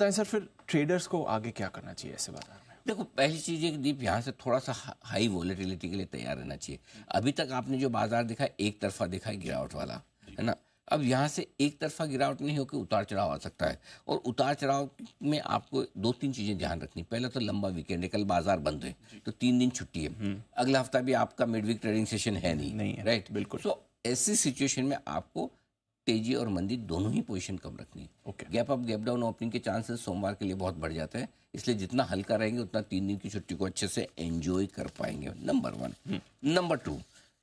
बताएं सर, फिर ट्रेडर्स को आगे क्या करना चाहिए ऐसे बाजार में? देखो, पहली चीज़ है कि दीप यहाँ से थोड़ा सा हाई वॉलेटिलिटी के लिए तैयार रहना चाहिए। अभी तक आपने जो बाजार देखा है, एक तरफा देखा है, गिरावट वाला, है ना। अब यहाँ से एक तरफा गिरावट नहीं होकर उतार चढ़ाव आ सकता है, और उतार चढ़ाव में आपको दो तीन चीज़ें ध्यान रखनी। पहला तो लंबा वीकेंड है, कल बाजार बंद है तो 3 दिन छुट्टी है, अगला हफ्ता भी आपका मिड वीक ट्रेडिंग सेशन है नहीं है, राइट, बिल्कुल। सो ऐसी सिचुएशन में आपको तेजी और मंदी दोनों ही पोजीशन कम रखनी है। Gap up gap down opening के चांसेस सोमवार के लिए बहुत बढ़ जाते हैं, इसलिए जितना हल्का रहेंगे उतना 3 दिन की छुट्टी को अच्छे से एंजॉय कर पाएंगे, नंबर 1। नंबर 2,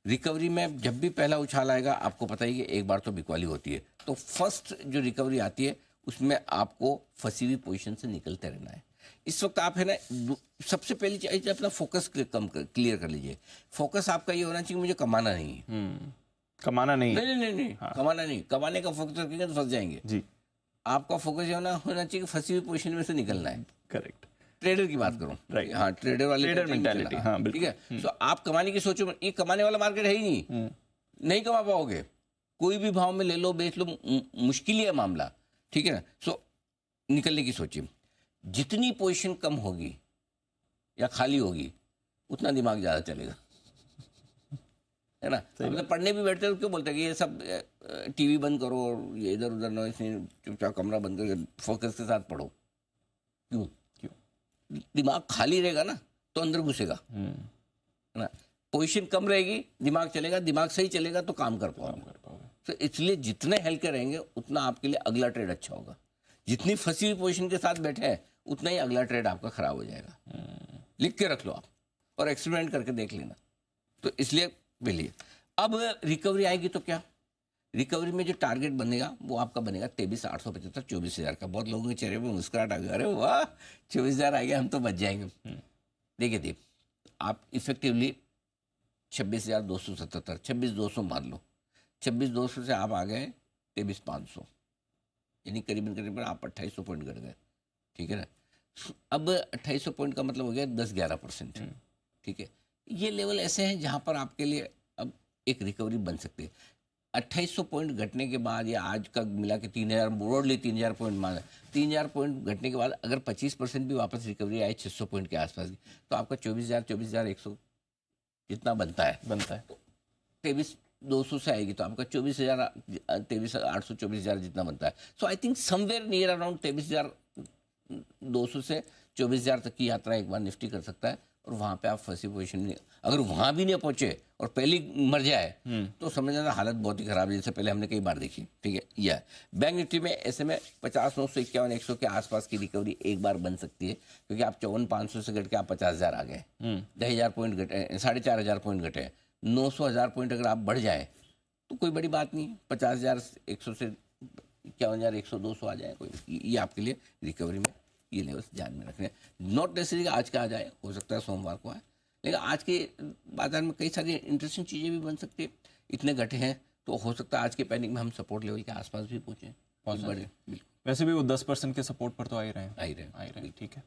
रिकवरी में जब भी पहला उछाल आएगा, आपको पता ही कि एक बार तो बिकवाली होती है, तो फर्स्ट जो रिकवरी आती है उसमें आपको फंसी हुई पोजीशन से निकलते रहना है। इस वक्त आप है ना, सबसे पहली चीज अपना फोकस क्लियर कर लीजिए। फोकस आपका ये होना चाहिए मुझे कमाना नहीं है, कमाना नहीं है। नहीं, हाँ। कमाना नहीं, कमाने का फोकस रखेंगे तो फंस जाएंगे जी। आपका फोकस ये होना चाहिए कि फंसी हुई पोजीशन में से निकलना है। करेक्ट। ट्रेडर की बात करूं, राइट, हाँ, ट्रेडर मेंटालिटी, हाँ, ठीक है। तो आप कमाने की सोचो, ये कमाने वाला मार्केट है ही नहीं कमा पाओगे। कोई भी भाव में ले लो, बेच लो, मुश्किल ही है मामला, ठीक है ना। सो निकलने की सोचिए। जितनी पोजीशन कम होगी या खाली होगी, उतना दिमाग ज्यादा चलेगा, है ना। मतलब पढ़ने भी बैठते हैं तो क्यों बोलते हैं कि ये सब टीवी बंद करो और ये इधर उधर नॉइस नहीं, चुपचाप कमरा बंद करके फोकस के साथ पढ़ो। क्यों? दिमाग खाली रहेगा ना तो अंदर घुसेगा, है ना। पोजीशन कम रहेगी, दिमाग चलेगा, दिमाग सही चलेगा तो काम कर पाओगे। तो इसलिए जितने हल्के रहेंगे उतना आपके लिए अगला ट्रेड अच्छा होगा। जितनी फंसी हुई पोजीशन के साथ बैठे हैं उतना ही अगला ट्रेड आपका खराब हो जाएगा। लिख के रख लो आप और एक्सपेरिमेंट करके देख लेना। तो इसलिए बोलिए, अब रिकवरी आएगी तो क्या, रिकवरी में जो टारगेट बनेगा वो आपका बनेगा 23,875, 24,000 का। बहुत लोगों के चेहरे पे मुस्कुराहट आ गया, अरे वाह 24,000 आ गया, हम तो बच जाएंगे। देखिए दीप, आप इफेक्टिवली 26,277, 26,200 मान लो, 26,200 से आप आ गए 23,500, यानी करीबन करीबन आप 2800 पॉइंट घट गए, ठीक है ना। अब 2800 पॉइंट का मतलब हो गया 10-11%, ठीक है। ये लेवल ऐसे हैं जहां पर आपके लिए अब एक रिकवरी बन सकती है। 2800 पॉइंट घटने के बाद या आज का मिला के 3,000, ब्रॉडली 3,000 पॉइंट माना, 3,000 पॉइंट घटने के बाद अगर 25% भी वापस रिकवरी आए 600 पॉइंट के आसपास की, तो आपका 24,100 जितना बनता है तो 23,200 से आएगी तो आपका 24,000, 23,800, 24,000 जितना बनता है। So I think somewhere near around 23,200 से 24,000 तक की यात्रा एक बार निफ्टी कर सकता है, और वहां पे आप फंसी पोजीशन में अगर वहां भी नहीं पहुंचे और पहले मर जाए तो समझ जाना हालत बहुत ही खराब है, जैसे पहले हमने कई बार देखी, ठीक है। यह बैंक निफ्टी में ऐसे में 50, 900, 51, 100 के आसपास की रिकवरी एक बार बन सकती है, क्योंकि आप 54,500 से घट के आप 50,000 आ गए, 10,000 पॉइंट घटे, 4,500 पॉइंट घटे, 900,000 पॉइंट अगर आप बढ़ जाए तो कोई बड़ी बात नहीं, 50,100 से 51,100, 200 आ जाए, कोई ये आपके लिए रिकवरी में ये लेवल्स ध्यान में रखने। नॉट नेसेसरी आज का आ जाए, हो सकता है सोमवार को आए, लेकिन आज के बाजार में कई सारी इंटरेस्टिंग चीज़ें भी बन सकती है। इतने घटे हैं तो हो सकता है आज के पैनिक में हम सपोर्ट लेवल के आसपास भी पहुंचे, बहुत बड़े। वैसे भी वो 10% के सपोर्ट पर तो आ ही रहे हैं, ठीक है।